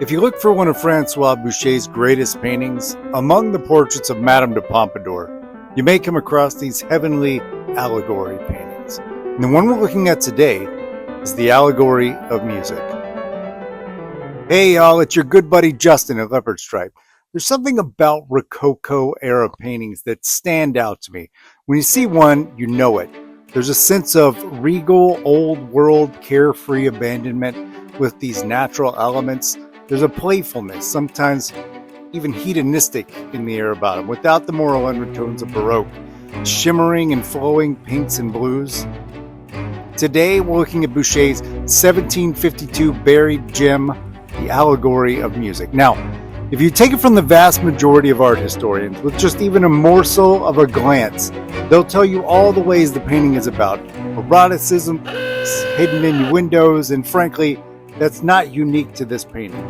If you look for one of Francois Boucher's greatest paintings, among the portraits of Madame de Pompadour, you may come across these heavenly allegory paintings. And the one we're looking at today is the Allegory of Music. Hey y'all, it's your good buddy Justin at Leopard Stripe. There's something about Rococo era paintings that stand out to me. When you see one, you know it. There's a sense of regal, old world, carefree abandonment with these natural elements. There's a playfulness, sometimes even hedonistic in the air about them, without the moral undertones of Baroque, shimmering and flowing pinks and blues. Today, we're looking at Boucher's 1752 buried gem, the Allegory of Music. Now, if you take it from the vast majority of art historians, with just even a morsel of a glance, they'll tell you all the ways the painting is about eroticism, hidden in windows, and frankly, that's not unique to this painting.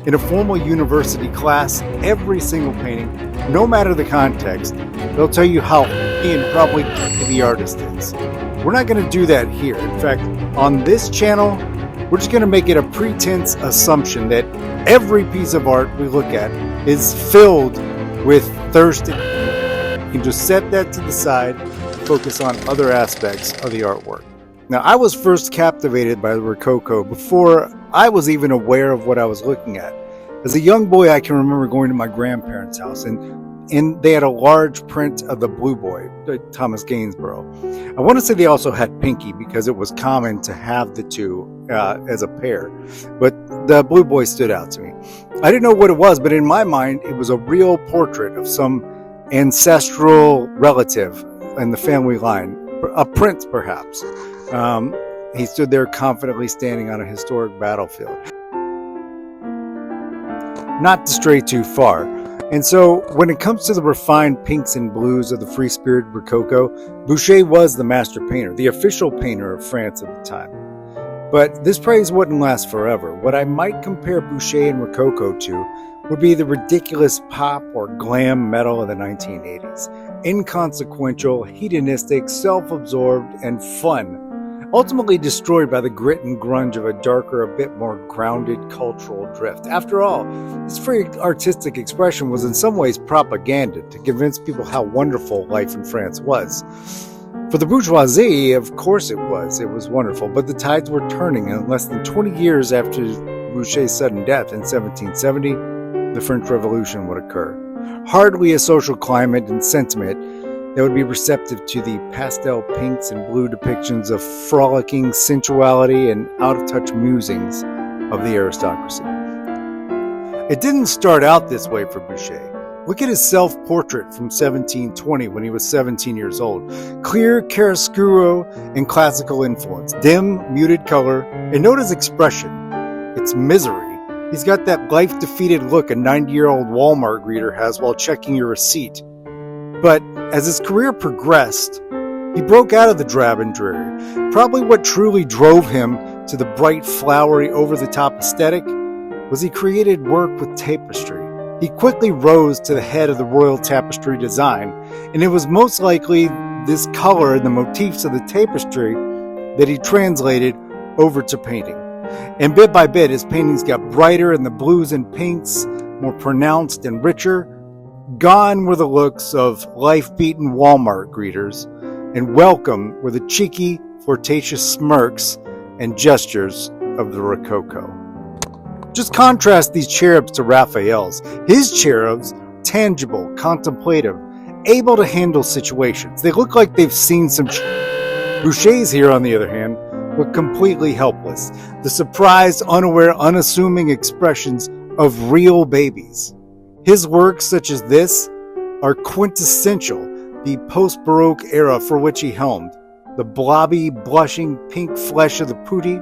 In a formal university class, every single painting, no matter the context, they'll tell you how and probably the artist is. We're not going to do that here. In fact, on this channel, we're just going to make it a pretense assumption that every piece of art we look at is filled with thirst. You can just set that to the side and focus on other aspects of the artwork. Now, I was first captivated by the Rococo before I was even aware of what I was looking at. As a young boy, I can remember going to my grandparents' house, and they had a large print of the Blue Boy, Thomas Gainsborough. I want to say they also had Pinky because it was common to have the two as a pair, but the Blue Boy stood out to me. I didn't know what it was, but in my mind, it was a real portrait of some ancestral relative in the family line, a prince perhaps. He stood there confidently standing on a historic battlefield. Not to stray too far. And so when it comes to the refined pinks and blues of the free-spirited Rococo, Boucher was the master painter, the official painter of France at the time. But this praise wouldn't last forever. What I might compare Boucher and Rococo to would be the ridiculous pop or glam metal of the 1980s. Inconsequential, hedonistic, self-absorbed, and fun. Ultimately destroyed by the grit and grunge of a darker, a bit more grounded cultural drift. After all, this free artistic expression was in some ways propaganda to convince people how wonderful life in France was. For the bourgeoisie, of course it was. It was wonderful, but the tides were turning, and less than 20 years after Boucher's sudden death in 1770, the French Revolution would occur. Hardly a social climate and sentiment that would be receptive to the pastel pinks and blue depictions of frolicking sensuality and out-of-touch musings of the aristocracy. It didn't start out this way for Boucher. Look at his self-portrait from 1720 when he was 17 years old. Clear chiaroscuro and classical influence, dim, muted color, and note his expression. It's misery. He's got that life-defeated look a 90-year-old Walmart greeter has while checking your receipt. But as his career progressed, he broke out of the drab and dreary. Probably what truly drove him to the bright, flowery, over-the-top aesthetic was he created work with tapestry. He quickly rose to the head of the royal tapestry design, and it was most likely this color and the motifs of the tapestry that he translated over to painting. And bit by bit, his paintings got brighter and the blues and pinks more pronounced and richer. Gone were the looks of life-beaten Walmart greeters, and welcome were the cheeky, flirtatious smirks and gestures of the Rococo. Just contrast these cherubs to Raphael's. His cherubs, tangible, contemplative, able to handle situations. They look like they've seen some Boucher's here, on the other hand, were completely helpless. The surprised, unaware, unassuming expressions of real babies. His works, such as this, are quintessential, the post-Baroque era for which he helmed. The blobby, blushing pink flesh of the putti,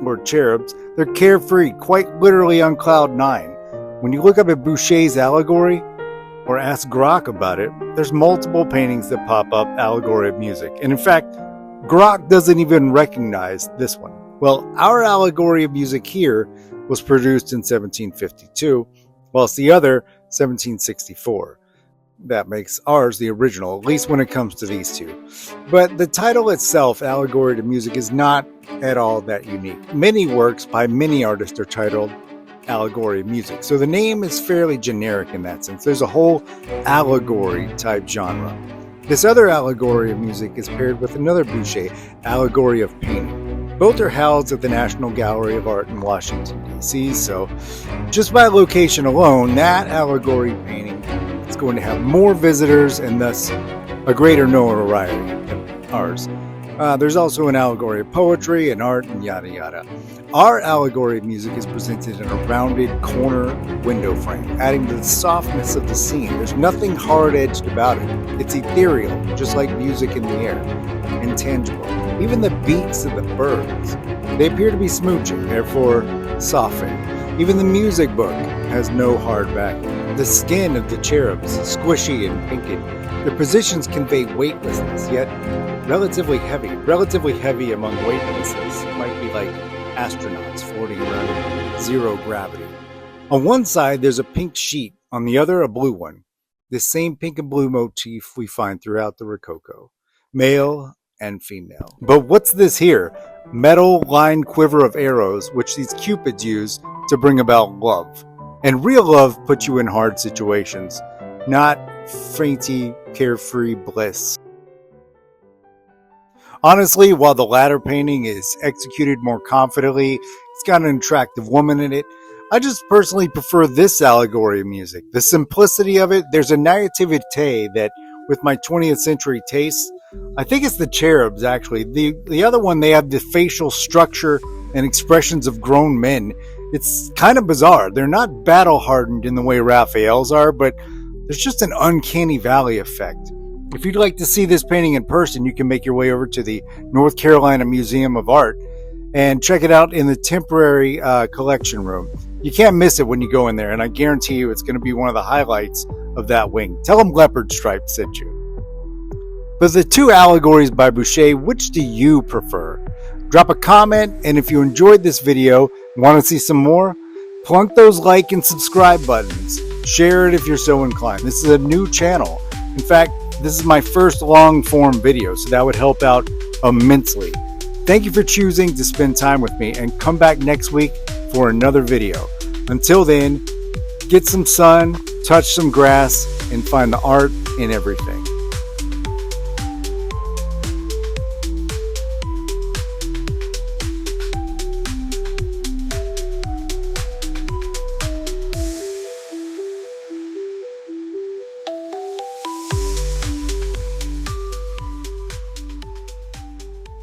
or cherubs, they're carefree, quite literally on cloud nine. When you look up at Boucher's Allegory, or ask Grock about it, there's multiple paintings that pop up, Allegory of Music. And in fact, Grock doesn't even recognize this one. Well, our Allegory of Music here was produced in 1752, whilst the other 1764. That makes ours the original, at least when it comes to these two. But the title itself, Allegory to Music, is not at all that unique. Many works by many artists are titled allegory of music. So the name is fairly generic in that sense. There's a whole allegory type genre. This other allegory of music is paired with another Boucher, allegory of painting. Both are housed at the National Gallery of Art in Washington, D.C., so just by location alone, that allegory painting is going to have more visitors and thus a greater notoriety than ours. There's also an allegory of poetry and art and yada yada. Our allegory of music is presented in a rounded corner window frame, adding to the softness of the scene. There's nothing hard-edged about it. It's ethereal, just like music in the air, intangible. Even the beaks of the birds, they appear to be smooching, therefore softened. Even the music book has no hard backing. The skin of the cherubs, squishy and pinkened. Their positions convey weightlessness, yet relatively heavy. Relatively heavy among weightlessness might be like astronauts floating around zero gravity. On one side, there's a pink sheet. On the other, a blue one. This same pink and blue motif we find throughout the Rococo. Male and female. But what's this here? Metal lined quiver of arrows, which these cupids use to bring about love. And real love puts you in hard situations, not fainty, carefree bliss. Honestly, while the latter painting is executed more confidently, it's got an attractive woman in it, I just personally prefer this allegory of music. The simplicity of it, there's a naivete that, with my 20th century tastes, I think it's the cherubs actually. The other one, they have the facial structure and expressions of grown men. It's kind of bizarre. They're not battle hardened in the way Raphael's are, but there's just an uncanny valley effect. If you'd like to see this painting in person, you can make your way over to the North Carolina Museum of Art and check it out in the temporary collection room. You can't miss it when you go in there, and I guarantee you it's going to be one of the highlights of that wing. Tell them Leopard Stripe sent you. But the two allegories by Boucher, which do you prefer? Drop a comment, and if you enjoyed this video and want to see some more, plunk those like and subscribe buttons. Share it if you're so inclined. This is a new channel. In fact, this is my first long-form video, so that would help out immensely. Thank you for choosing to spend time with me, and come back next week for another video. Until then, get some sun, touch some grass, and find the art in everything.